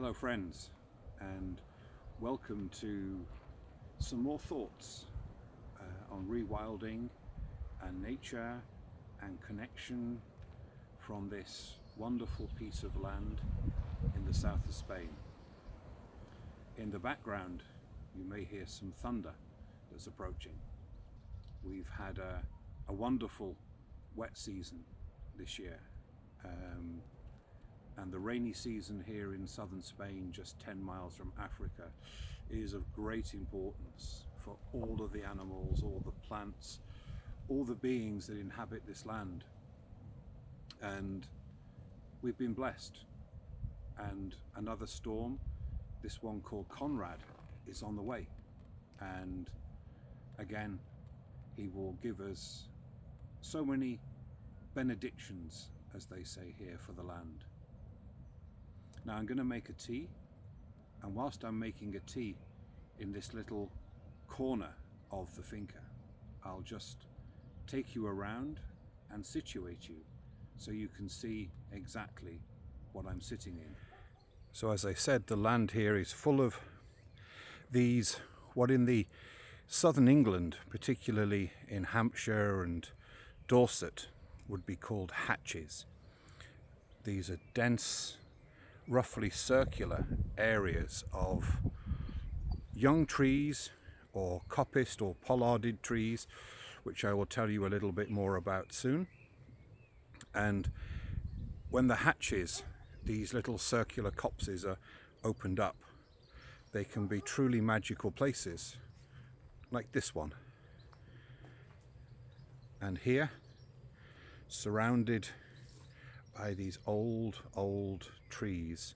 Hello friends, and welcome to some more thoughts on rewilding and nature and connection from this wonderful piece of land in the south of Spain. In the background you may hear some thunder that's approaching. We've had a wonderful wet season this year. And the rainy season here in southern Spain, just 10 miles from Africa, is of great importance for all of the animals, all the plants, all the beings that inhabit this land. And we've been blessed. And another storm, this one called Conrad, is on the way. And again, he will give us so many benedictions, as they say here, for the land. Now I'm going to make a tea, and whilst I'm making a tea in this little corner of the finca, I'll just take you around and situate you so you can see exactly what I'm sitting in. So as I said, the land here is full of these, what in the southern England, particularly in Hampshire and Dorset, would be called hatches. These are dense, roughly circular areas of young trees or coppiced or pollarded trees, which I will tell you a little bit more about soon. And when the hatches, these little circular copses, are opened up, they can be truly magical places, like this one. And here, surrounded by these old trees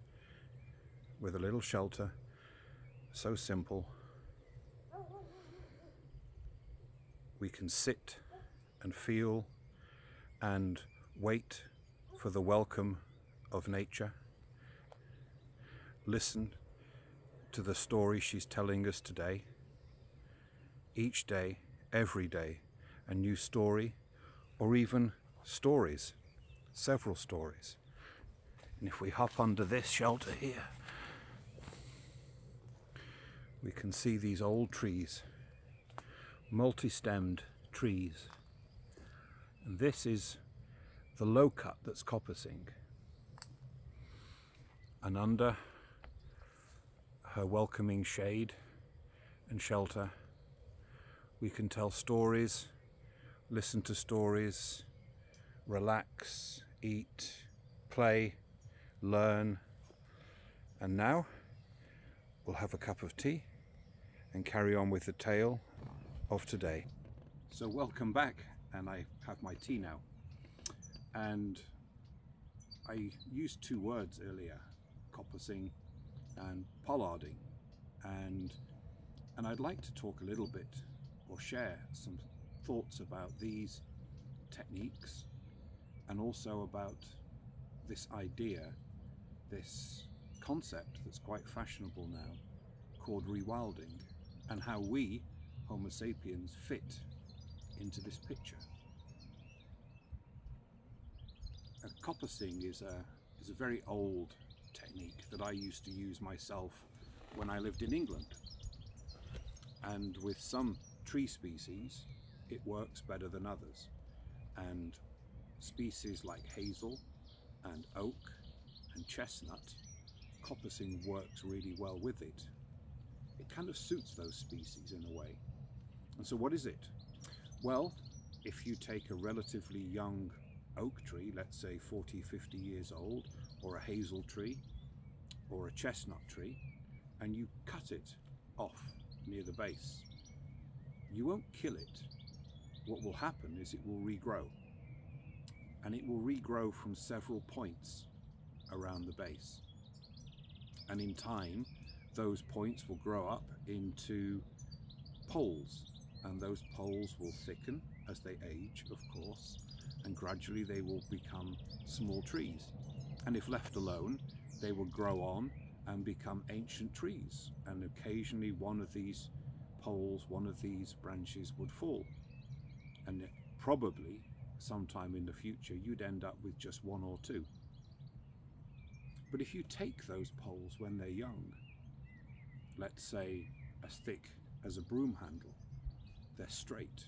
with a little shelter, so simple, we can sit and feel and wait for the welcome of nature, listen to the story she's telling us today. Each day, every day, a new story, or even stories, several stories. And if we hop under this shelter here, we can see these old trees, multi-stemmed trees. And this is the low cut that's coppicing. And under her welcoming shade and shelter, we can tell stories, listen to stories, relax, eat, play, learn. And now we'll have a cup of tea and carry on with the tale of today. So welcome back, and I have my tea now. And I used two words earlier, coppicing and pollarding, and I'd like to talk a little bit or share some thoughts about these techniques, and also about this idea, this concept that's quite fashionable now, called rewilding, and how we, Homo sapiens, fit into this picture. Coppicing is a very old technique that I used to use myself when I lived in England. And with some tree species, it works better than others. And species like hazel and oak and chestnut, coppicing works really well with it. It kind of suits those species in a way. And so what is it? Well, if you take a relatively young oak tree, let's say 40, 50 years old, or a hazel tree, or a chestnut tree, and you cut it off near the base, you won't kill it. What will happen is it will regrow. And it will regrow from several points around the base. And in time, those points will grow up into poles, and those poles will thicken as they age, of course, and gradually they will become small trees. And if left alone, they will grow on and become ancient trees, and occasionally one of these poles, one of these branches would fall. And probably sometime in the future you'd end up with just one or two. But if you take those poles when they're young, let's say as thick as a broom handle, they're straight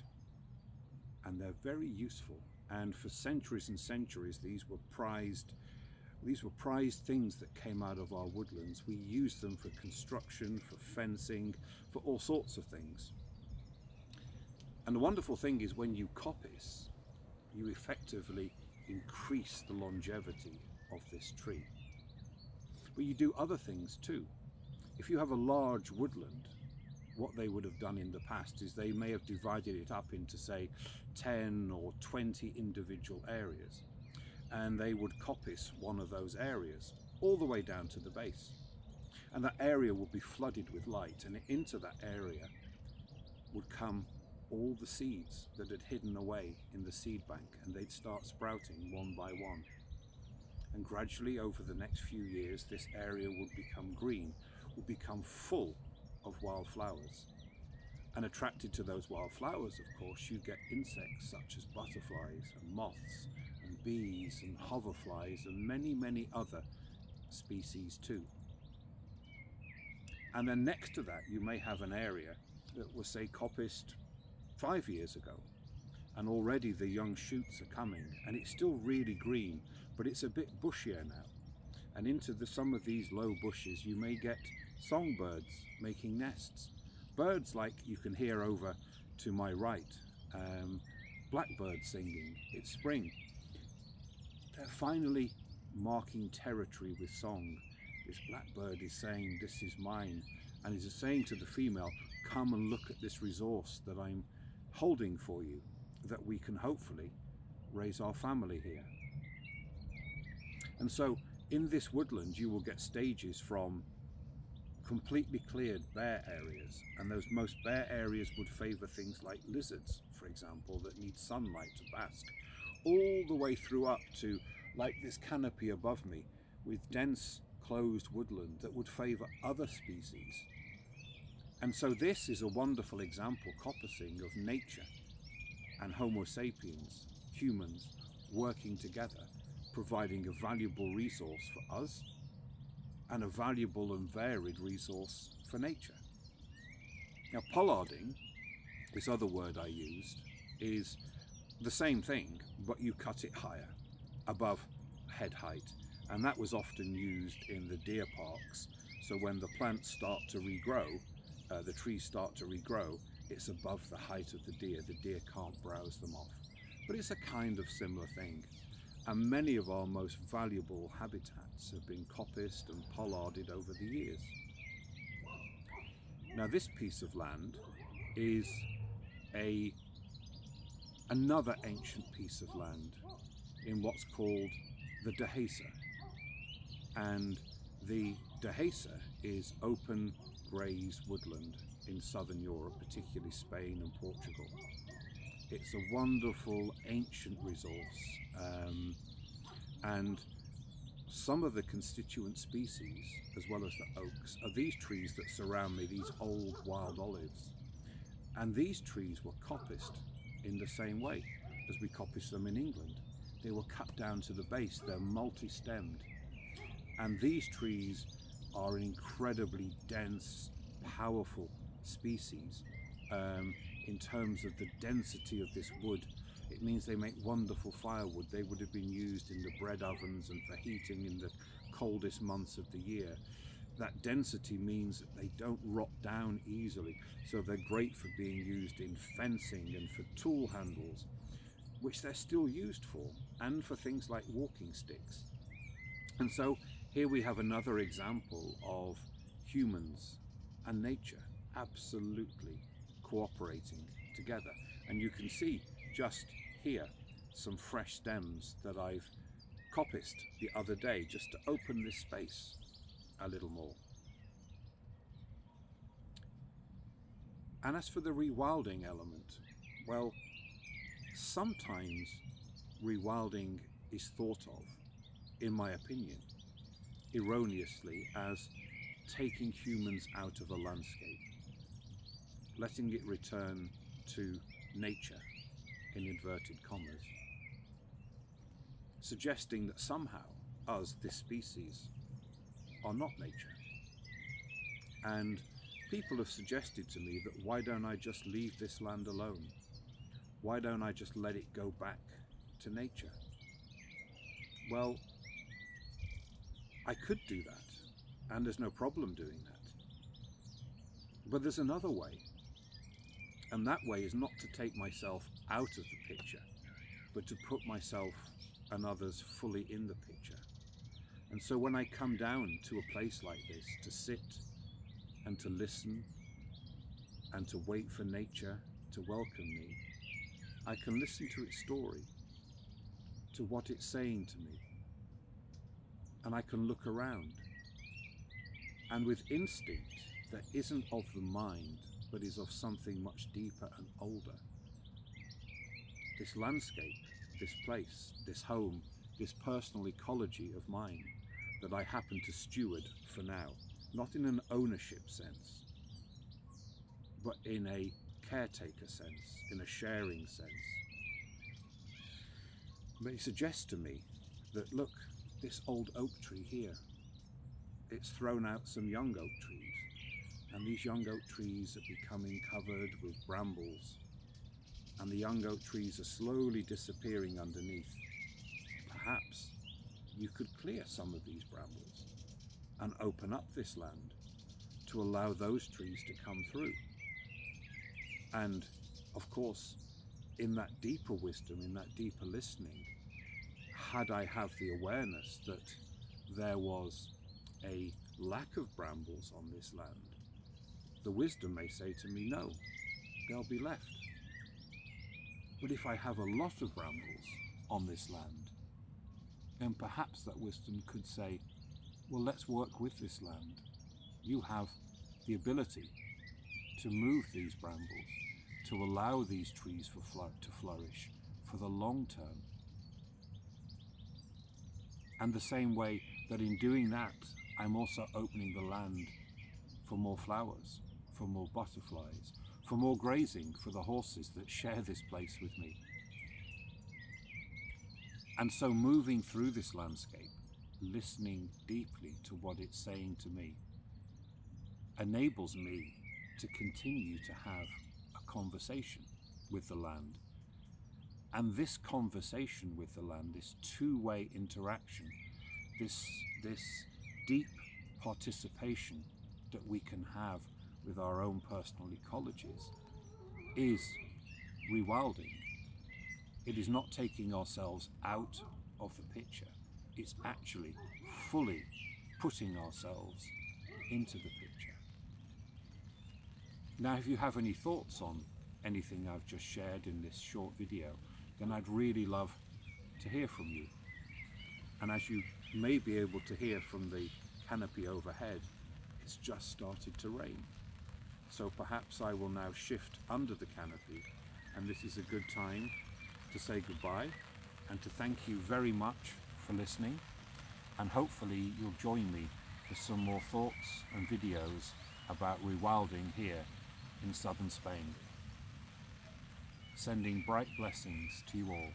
and they're very useful. And for centuries and centuries, these were prized things that came out of our woodlands. We used them for construction, for fencing, for all sorts of things. And the wonderful thing is, when you coppice, you effectively increase the longevity of this tree. But you do other things too. If you have a large woodland, what they would have done in the past is they may have divided it up into, say, 10 or 20 individual areas, and they would coppice one of those areas all the way down to the base. And that area would be flooded with light, and into that area would come all the seeds that had hidden away in the seed bank, and they'd start sprouting one by one. And gradually, over the next few years, this area would become green, would become full of wildflowers. And attracted to those wildflowers, of course, you get insects such as butterflies and moths and bees and hoverflies and many, many other species too. And then next to that, you may have an area that was, say, coppiced 5 years ago, and already the young shoots are coming, and it's still really green, but it's a bit bushier now. And into some of these low bushes, you may get songbirds making nests. Birds like you can hear over to my right, blackbirds singing, it's spring. They're finally marking territory with song. This blackbird is saying, "This is mine," and is saying to the female, "Come and look at this resource that I'm holding for you, that we can hopefully raise our family here." And so in this woodland, you will get stages from completely cleared bare areas, and those most bare areas would favor things like lizards, for example, that need sunlight to bask, all the way through up to, like this canopy above me, with dense closed woodland that would favor other species. And so this is a wonderful example, coppicing, of nature and Homo sapiens, humans, working together, providing a valuable resource for us and a valuable and varied resource for nature. Now, pollarding, this other word I used, is the same thing, but you cut it higher, above head height. And that was often used in the deer parks. So when the plants start to regrow, the trees start to regrow, it's above the height of the deer. The deer can't browse them off. But it's a kind of similar thing. And many of our most valuable habitats have been coppiced and pollarded over the years. Now, this piece of land is another ancient piece of land in what's called the Dehesa. And the Dehesa is open graze woodland in southern Europe, particularly Spain and Portugal. It's a wonderful ancient resource, and some of the constituent species, as well as the oaks, are these trees that surround me, these old wild olives. And these trees were coppiced in the same way as we coppice them in England. They were cut down to the base, they're multi-stemmed. And these trees are an incredibly dense, powerful species in terms of the density of this wood. It means they make wonderful firewood. They would have been used in the bread ovens and for heating in the coldest months of the year. That density means that they don't rot down easily, so they're great for being used in fencing and for tool handles, which they're still used for, and for things like walking sticks. And so here we have another example of humans and nature absolutely cooperating together. And you can see just here some fresh stems that I've coppiced the other day just to open this space a little more. And as for the rewilding element, well, sometimes rewilding is thought of, in my opinion, erroneously, as taking humans out of a landscape, letting it return to nature, in inverted commas, suggesting that somehow us, this species, are not nature. And people have suggested to me that why don't I just leave this land alone? Why don't I just let it go back to nature? Well, I could do that, and there's no problem doing that. But there's another way, and that way is not to take myself out of the picture, but to put myself and others fully in the picture. And so when I come down to a place like this to sit and to listen and to wait for nature to welcome me, I can listen to its story, to what it's saying to me, and I can look around. And with instinct that isn't of the mind, but is of something much deeper and older, this landscape, this place, this home, this personal ecology of mine that I happen to steward for now, not in an ownership sense, but in a caretaker sense, in a sharing sense, may suggest to me that, look, this old oak tree here, it's thrown out some young oak trees, and these young oak trees are becoming covered with brambles, and the young oak trees are slowly disappearing underneath. Perhaps you could clear some of these brambles and open up this land to allow those trees to come through. And of course, in that deeper wisdom, in that deeper listening, had I have the awareness that there was a lack of brambles on this land, the wisdom may say to me, no, they'll be left. But if I have a lot of brambles on this land, then perhaps that wisdom could say, well, let's work with this land. You have the ability to move these brambles, to allow these trees to flourish for the long term. And the same way that in doing that, I'm also opening the land for more flowers, for more butterflies, for more grazing for the horses that share this place with me. And so moving through this landscape, listening deeply to what it's saying to me, enables me to continue to have a conversation with the land. And this conversation with the land, this two-way interaction, this deep participation that we can have with our own personal ecologies, is rewilding. It is not taking ourselves out of the picture. It's actually fully putting ourselves into the picture. Now, if you have any thoughts on anything I've just shared in this short video, then I'd really love to hear from you. And as you may be able to hear from the canopy overhead, it's just started to rain. So perhaps I will now shift under the canopy, and this is a good time to say goodbye and to thank you very much for listening, and hopefully you'll join me for some more thoughts and videos about rewilding here in southern Spain. Sending bright blessings to you all.